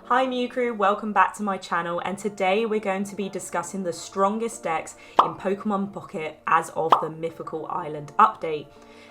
Hi Mew Crew, welcome back to my channel, and today we're going to be discussing the strongest decks in Pokemon Pocket as of the Mythical Island update.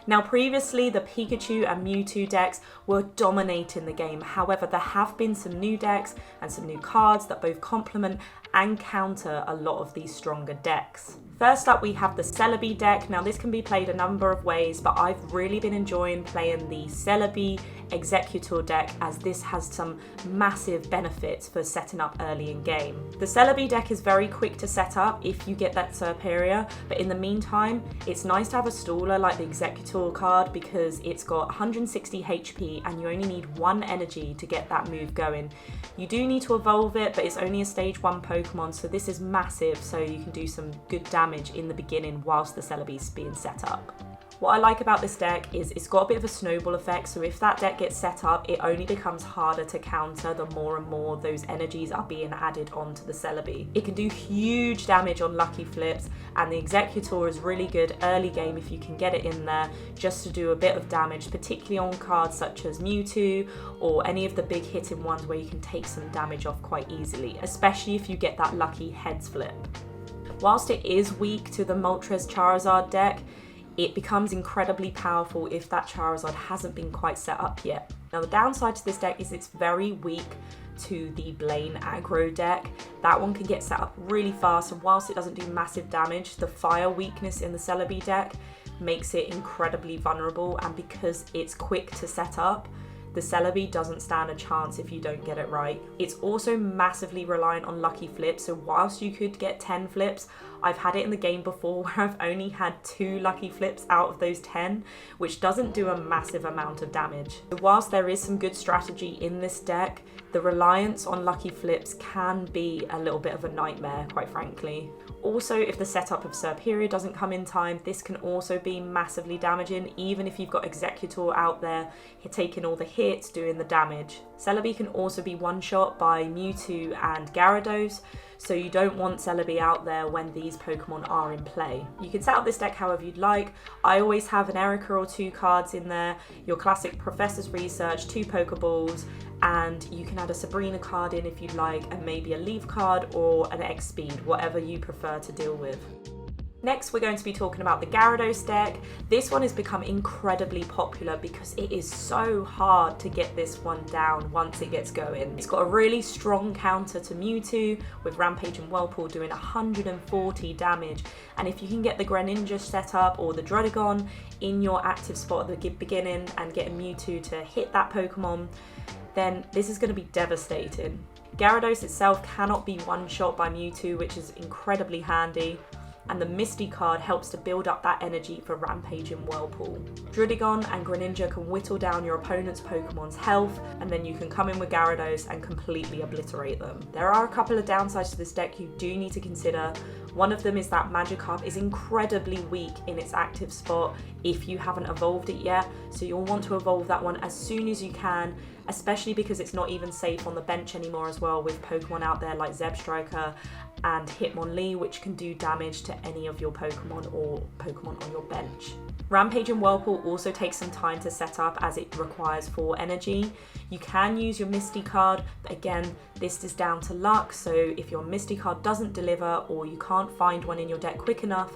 Now previously the Pikachu and Mewtwo decks were dominating the game, however there have been some new decks and some new cards that both complement and counter a lot of these stronger decks. First up we have the Celebi deck. Now this can be played a number of ways, but I've really been enjoying playing the Celebi Exeggutor deck as this has some massive benefits for setting up early in game. The Celebi deck is very quick to set up if you get that Serperior, but in the meantime it's nice to have a staller like the Exeggutor card because it's got 160 HP and you only need 1 energy to get that move going. You do need to evolve it, but it's only a stage 1 Pokemon, so this is massive, so you can do some good damage in the beginning whilst the Celebi's being set up. What I like about this deck is it's got a bit of a snowball effect, so if that deck gets set up, it only becomes harder to counter the more and more those energies are being added onto the Celebi. It can do huge damage on lucky flips, and the Exeggutor is really good early game if you can get it in there just to do a bit of damage, particularly on cards such as Mewtwo or any of the big hitting ones where you can take some damage off quite easily, especially if you get that lucky heads flip. Whilst it is weak to the Moltres Charizard deck, it becomes incredibly powerful if that Charizard hasn't been quite set up yet. Now the downside to this deck is it's very weak to the Blaine aggro deck. That one can get set up really fast, and whilst it doesn't do massive damage, the fire weakness in the Celebi deck makes it incredibly vulnerable, and because it's quick to set up, the Celebi doesn't stand a chance if you don't get it right. It's also massively reliant on lucky flips, so whilst you could get 10 flips, I've had it in the game before where I've only had 2 lucky flips out of those 10, which doesn't do a massive amount of damage. So whilst there is some good strategy in this deck, the reliance on lucky flips can be a little bit of a nightmare, quite frankly. Also, if the setup of Serperior doesn't come in time, this can also be massively damaging, even if you've got Exeggutor out there taking all the hits, doing the damage. Celebi can also be one-shot by Mewtwo and Gyarados, so you don't want Celebi out there when these Pokemon are in play. You can set up this deck however you'd like. I always have an Erica or 2 cards in there, your classic Professor's Research, 2 Pokeballs, and you can add a Sabrina card in if you'd like, and maybe a Leaf card or an X-Speed, whatever you prefer to deal with. Next, we're going to be talking about the Gyarados deck. This one has become incredibly popular because it is so hard to get this one down once it gets going. It's got a really strong counter to Mewtwo, with Rampage and Whirlpool doing 140 damage. And if you can get the Greninja set up or the Druddigon in your active spot at the beginning and get a Mewtwo to hit that Pokemon, then this is going to be devastating. Gyarados itself cannot be one-shot by Mewtwo, which is incredibly handy, and the Misty card helps to build up that energy for Rampage and Whirlpool. Druddigon and Greninja can whittle down your opponent's Pokemon's health, and then you can come in with Gyarados and completely obliterate them. There are a couple of downsides to this deck you do need to consider. One of them is that Magikarp is incredibly weak in its active spot if you haven't evolved it yet, so you'll want to evolve that one as soon as you can, especially because it's not even safe on the bench anymore as well, with Pokemon out there like Zebstrika and Hitmonlee, which can do damage to any of your Pokemon or Pokemon on your bench. Rampage and Whirlpool also takes some time to set up as it requires 4 energy. You can use your Misty card, but again, this is down to luck, so if your Misty card doesn't deliver or you can't find one in your deck quick enough,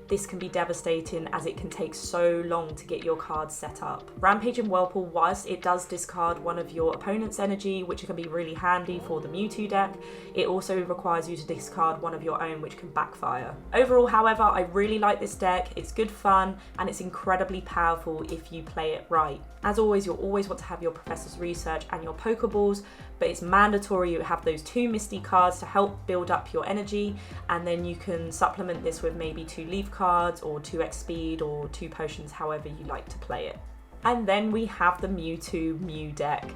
this can be devastating as it can take so long to get your cards set up. Rampage and Whirlpool, whilst it does discard one of your opponent's energy, which can be really handy for the Mewtwo deck, it also requires you to discard one of your own, which can backfire. Overall, however, I really like this deck. It's good fun and it's incredibly powerful if you play it right. As always, you'll always want to have your Professor's Research and your Pokeballs, but it's mandatory you have those 2 Misty cards to help build up your energy, and then you can supplement this with maybe 2 Leaf cards or 2 X-Speed or 2 Potions, however you like to play it. And then we have the Mewtwo Mew deck.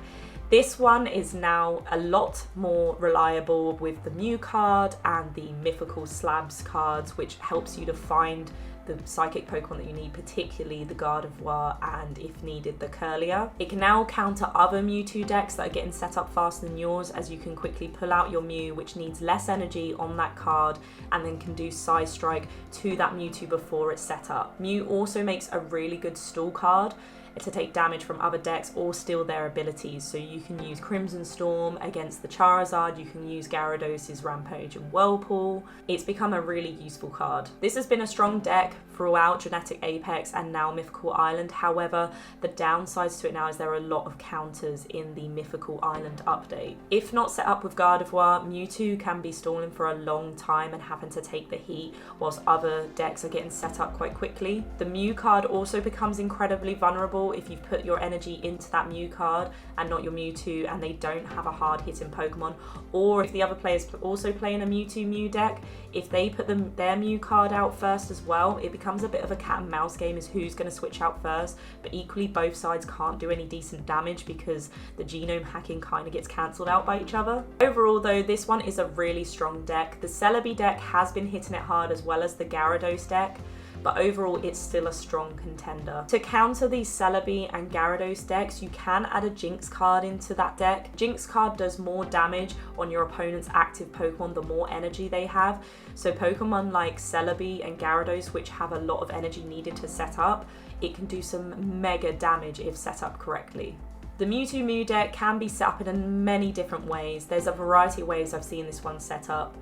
This one is now a lot more reliable with the Mew card and the Mythical Slabs cards, which helps you to find the psychic Pokemon that you need, particularly the Gardevoir and, if needed, the Curlier. It can now counter other Mewtwo decks that are getting set up faster than yours, as you can quickly pull out your Mew, which needs less energy on that card, and then can do Side Strike to that Mewtwo before it's set up. Mew also makes a really good stall card, to take damage from other decks or steal their abilities. So you can use Crimson Storm against the Charizard, you can use Gyarados' Rampage and Whirlpool. It's become a really useful card. This has been a strong deck throughout Genetic Apex and now Mythical Island. However, the downsides to it now is there are a lot of counters in the Mythical Island update. If not set up with Gardevoir, Mewtwo can be stalling for a long time and having to take the heat whilst other decks are getting set up quite quickly. The Mew card also becomes incredibly vulnerable if you've put your energy into that Mew card and not your Mewtwo and they don't have a hard hitting Pokemon, or if the other players also playing a Mewtwo Mew deck, if they put their Mew card out first as well, it becomes a bit of a cat and mouse game as who's going to switch out first, but equally both sides can't do any decent damage because the genome hacking kind of gets cancelled out by each other. Overall though, this one is a really strong deck. The Celebi deck has been hitting it hard as well as the Gyarados deck, but overall it's still a strong contender. To counter these Celebi and Gyarados decks, you can add a Jinx card into that deck. Jinx card does more damage on your opponent's active Pokemon the more energy they have. So Pokemon like Celebi and Gyarados, which have a lot of energy needed to set up, it can do some mega damage if set up correctly. The Mewtwo Mew deck can be set up in many different ways. There's a variety of ways I've seen this one set up.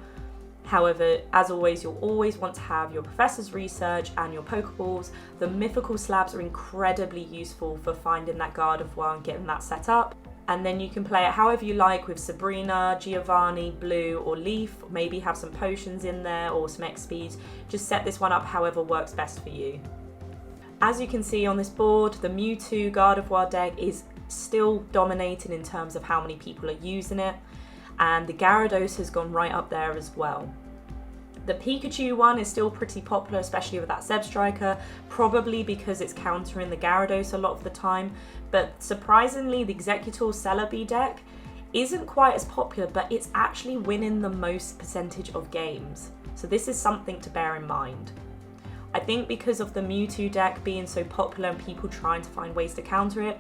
However, as always, you'll always want to have your Professor's Research and your Pokeballs. The Mythical Slabs are incredibly useful for finding that Gardevoir and getting that set up. And then you can play it however you like with Sabrina, Giovanni, Blue or Leaf. Maybe have some potions in there or some XPs. Just set this one up however works best for you. As you can see on this board, the Mewtwo Gardevoir deck is still dominating in terms of how many people are using it. And the Gyarados has gone right up there as well. The Pikachu one is still pretty popular, especially with that Zebstrika, probably because it's countering the Gyarados a lot of the time, but surprisingly the Exeggutor Celebi deck isn't quite as popular, but it's actually winning the most percentage of games. So this is something to bear in mind. I think because of the Mewtwo deck being so popular and people trying to find ways to counter it,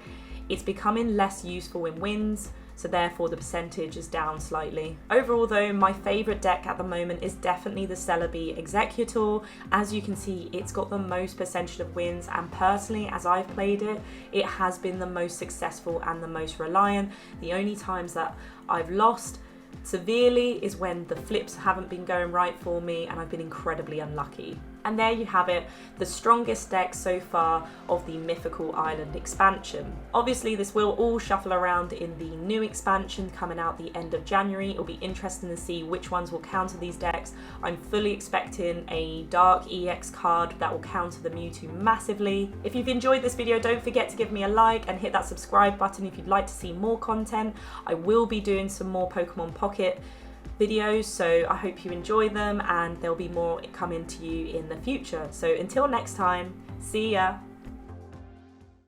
it's becoming less useful in wins, so therefore the percentage is down slightly. Overall though, my favourite deck at the moment is definitely the Celebi Exeggutor. As you can see, it's got the most percentage of wins, and personally, as I've played it, it has been the most successful and the most reliant. The only times that I've lost severely is when the flips haven't been going right for me and I've been incredibly unlucky. And there you have it, the strongest deck so far of the Mythical Island expansion. Obviously this will all shuffle around in the new expansion coming out the end of January. It'll be interesting to see which ones will counter these decks. I'm fully expecting a Dark EX card that will counter the Mewtwo massively. If you've enjoyed this video, don't forget to give me a like and hit that subscribe button if you'd like to see more content. I will be doing some more Pokemon Pocket videos, so I hope you enjoy them and there'll be more coming to you in the future. So until next time, see ya!